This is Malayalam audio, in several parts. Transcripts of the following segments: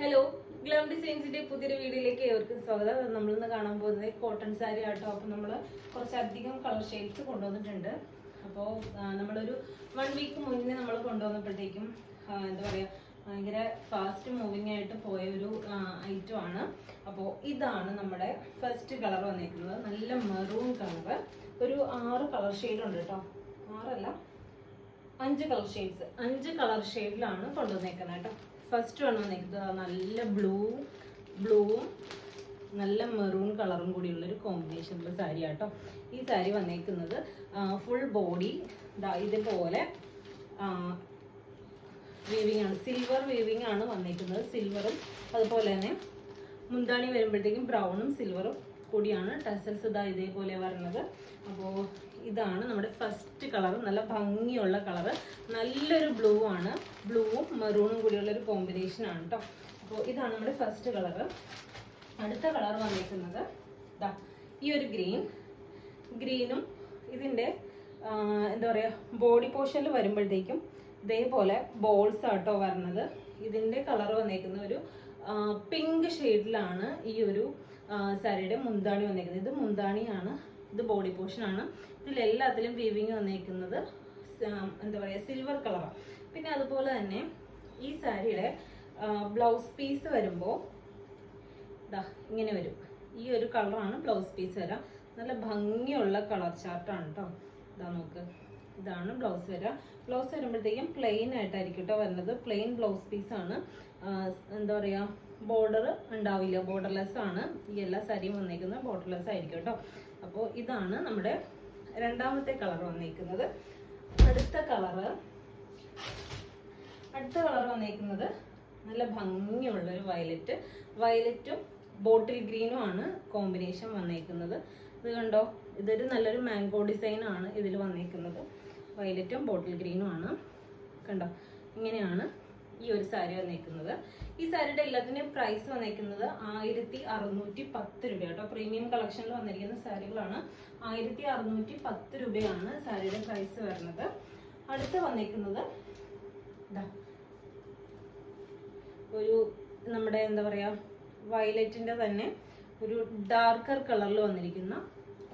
ഹലോ, ഗ്ലാം ഡിസൈൻസിന്റെ പുതിയൊരു വീഡിയോയിലേക്ക് ഏവർക്കും സ്വാഗതം. നമ്മളിന്ന് കാണാൻ പോകുന്നത് കോട്ടൺ സാരി ആട്ടോ. അപ്പോൾ നമ്മൾ കുറച്ചധികം കളർ ഷെയ്ഡ്സ് കൊണ്ടുവന്നിട്ടുണ്ട്. അപ്പോൾ നമ്മളൊരു 1 വീക്ക് മുന്നേ നമ്മൾ കൊണ്ടുവന്നപ്പോഴത്തേക്കും എന്താ പറയുക, ഭയങ്കര ഫാസ്റ്റ് മൂവിങ് ആയിട്ട് പോയ ഒരു ഐറ്റം ആണ്. അപ്പോൾ ഇതാണ് നമ്മുടെ ഫസ്റ്റ് കളർ വന്നിരിക്കുന്നത്. നല്ല മെറൂൺ കളർ. ഒരു 6 കളർ ഷെയ്ഡ് ഉണ്ട് കേട്ടോ. 6 അല്ല, 5 കളർ ഷെയ്ഡ്സ്. 5 കളർ ഷെയ്ഡിലാണ് കൊണ്ടുവന്നേക്കുന്നത് കേട്ടോ. ഫസ്റ്റ് വൺ വന്നിരിക്കുന്നത് നല്ല ബ്ലൂവും നല്ല മെറൂൺ കളറും കൂടിയുള്ളൊരു കോമ്പിനേഷനിലുള്ള സാരി ആട്ടോ. ഈ സാരി വന്നേക്കുന്നത് ഫുൾ ബോഡി ഇതുപോലെ വീവിങ് ആണ്, സിൽവർ വീവിങ് ആണ് വന്നേക്കുന്നത്. സിൽവറും അതുപോലെ തന്നെ മുന്താണി വരുമ്പോഴത്തേക്കും ബ്രൗണും സിൽവറും കൂടിയാണ് ടസൽസ് ഇതേപോലെ വരുന്നത്. അപ്പോൾ ഇതാണ് നമ്മുടെ ഫസ്റ്റ് കളർ. നല്ല ഭംഗിയുള്ള കളറ്, നല്ലൊരു ബ്ലൂ ആണ്. ബ്ലൂവും മെറൂണും കൂടിയുള്ളൊരു കോമ്പിനേഷൻ ആണ് കേട്ടോ. അപ്പോൾ ഇതാണ് നമ്മുടെ ഫസ്റ്റ് കളറ്. അടുത്ത കളർ വന്നിരിക്കുന്നത് ഈ ഒരു ഗ്രീനും ഇതിൻ്റെ എന്താ പറയുക, ബോഡി പോർഷനിൽ വരുമ്പോഴത്തേക്കും ഇതേപോലെ ബോൾസ് ആട്ടോ വരുന്നത്. ഇതിൻ്റെ കളർ വന്നേക്കുന്ന ഒരു പിങ്ക് ഷെയ്ഡിലാണ് ഈ ഒരു സാരിയുടെ മുന്താണി വന്നേക്കുന്നത്. ഇത് മുന്താണിയാണ്, ഇത് ബോഡി പോർഷൻ ആണ്. ഇതിലെല്ലാത്തിലും വീവിങ് വന്നേക്കുന്നത് എന്താ പറയുക, സിൽവർ കളറാണ്. പിന്നെ അതുപോലെ തന്നെ ഈ സാരിയുടെ ബ്ലൗസ് പീസ് വരുമ്പോൾ ഇങ്ങനെ വരും. ഈ ഒരു കളറാണ് ബ്ലൗസ് പീസ് വരാം. നല്ല ഭംഗിയുള്ള കളർ ചാർട്ടാണ് കേട്ടോ. നോക്ക്, ഇതാണ് ബ്ലൗസ് വരിക. ബ്ലൗസ് വരുമ്പോഴത്തേക്കും പ്ലെയിൻ ആയിട്ടായിരിക്കും കേട്ടോ വരുന്നത്. പ്ലെയിൻ ബ്ലൗസ് പീസാണ്. എന്താ പറയുക, ബോർഡർ ഉണ്ടാവില്ല, ബോർഡർലെസ് ആണ്. ഈ എല്ലാ സാരിയും വന്നേക്കുന്നത് ബോർഡർലെസ് ആയിരിക്കും കേട്ടോ. അപ്പോൾ ഇതാണ് നമ്മുടെ രണ്ടാമത്തെ കളർ വന്നേക്കുന്നത്. അടുത്ത കളർ വന്നേക്കുന്നത് നല്ല ഭംഗിയുള്ളൊരു വയലറ്റും ബോട്ടിൽ ഗ്രീനും ആണ് കോമ്പിനേഷൻ വന്നേക്കുന്നത്. ഇത് കണ്ടോ, ഇതൊരു നല്ലൊരു മാംഗോ ഡിസൈൻ ആണ് ഇതിൽ വന്നേക്കുന്നത്. വയലറ്റും ബോട്ടിൽ ഗ്രീനും ആണ്. കണ്ടോ, ഇങ്ങനെയാണ് ഈ ഒരു സാരി വന്നേക്കുന്നത്. ഈ സാരിയുടെ എല്ലാത്തിൻ്റെയും പ്രൈസ് വന്നേക്കുന്നത് 1610 രൂപ കേട്ടോ. പ്രീമിയം കളക്ഷനിൽ വന്നിരിക്കുന്ന സാരികളാണ്. 1610 രൂപയാണ് സാരിയുടെ പ്രൈസ് വരുന്നത്. അടുത്ത് വന്നേക്കുന്നത് ഒരു നമ്മുടെ എന്താ പറയുക, വയലറ്റിൻ്റെ തന്നെ ഒരു ഡാർക്കർ കളറിൽ വന്നിരിക്കുന്ന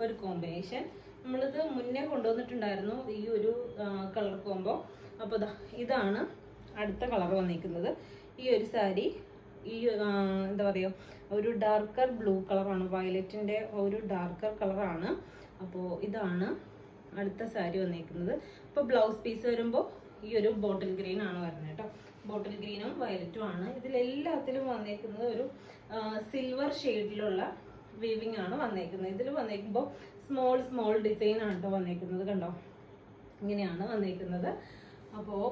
ഒരു കോമ്പിനേഷൻ. നമ്മളിത് മുന്നേ കൊണ്ടുവന്നിട്ടുണ്ടായിരുന്നു ഈ ഒരു കളർ കോമ്പോ. അപ്പോൾ ഇതാണ് അടുത്ത കളർ വന്നിരിക്കുന്നത്. ഈ ഒരു സാരി ഈ എന്താ പറയുക, ഒരു ഡാർക്കർ ബ്ലൂ കളറാണ്, വയലറ്റിൻ്റെ ഒരു ഡാർക്കർ കളറാണ്. അപ്പോൾ ഇതാണ് അടുത്ത സാരി വന്നിരിക്കുന്നത്. അപ്പോൾ ബ്ലൗസ് പീസ് വരുമ്പോൾ ഈ ഒരു ബോട്ടിൽ ഗ്രീൻ ആണ് വരുന്നത് കേട്ടോ. ബോട്ടിൽ ഗ്രീനും വയലറ്റും ആണ്. ഇതിലെല്ലാത്തിലും വന്നേക്കുന്നത് ഒരു സിൽവർ ഷെയ്ഡിലുള്ള വീവിങ് ആണ് വന്നേക്കുന്നത്. ഇതിൽ വന്നേക്കുമ്പോൾ സ്മോൾ ഡിസൈൻ ആണ് കേട്ടോ വന്നേക്കുന്നത്. കണ്ടോ, ഇങ്ങനെയാണ് വന്നേക്കുന്നത്. അപ്പോൾ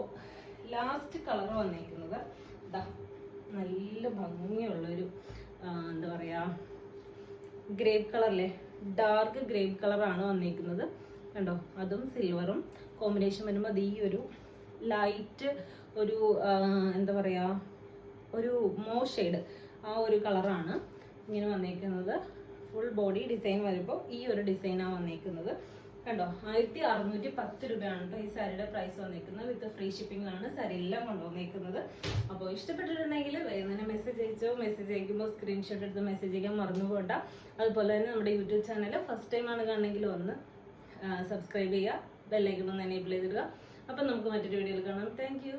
ലാസ്റ്റ് കളർ വന്നേക്കുന്നത് നല്ല ഭംഗിയുള്ളൊരു എന്താ പറയുക, ഗ്രേപ്പ് കളറല്ലേ, ഡാർക്ക് ഗ്രേപ്പ് കളറാണ് വന്നേക്കുന്നത്. കണ്ടോ, അതും സിൽവറും കോമ്പിനേഷൻ വരുമ്പോൾ അത് ഈ ഒരു ലൈറ്റ് ഒരു എന്താ പറയുക, ഒരു ഷെയ്ഡ് ആ ഒരു കളറാണ് ഇങ്ങനെ വന്നേക്കുന്നത്. ഫുൾ ബോഡി ഡിസൈൻ വരുമ്പോൾ ഈ ഒരു ഡിസൈനാണ് വന്നേക്കുന്നത്. കണ്ടോ, 1610 രൂപയാണ് കേട്ടോ ഈ സാരിയുടെ പ്രൈസ് വന്നേക്കുന്നത്. വിത്ത് ഫ്രീ ഷിപ്പിംഗ് ആണ് സാരി എല്ലാം കൊണ്ടുവന്നേക്കുന്നത്. അപ്പോൾ ഇഷ്ടപ്പെട്ടിട്ടുണ്ടെങ്കിൽ വേഗം തന്നെ മെസ്സേജ് അയച്ചോ. മെസ്സേജ് അയക്കുമ്പോൾ സ്ക്രീൻഷോട്ട് എടുത്ത് മെസ്സേജ് അയക്കാൻ മറന്നു പോകണ്ട. അതുപോലെ തന്നെ നമ്മുടെ യൂട്യൂബ് ചാനൽ ഫസ്റ്റ് ടൈം ആണ് കാണണമെങ്കിൽ ഒന്ന് സബ്സ്ക്രൈബ് ചെയ്യുക, ബെല്ലൈക്കൺ ഒന്ന് എനേബിൾ ചെയ്തിടുക. അപ്പം നമുക്ക് മറ്റൊരു വീഡിയോയിൽ കാണാം. Thank you.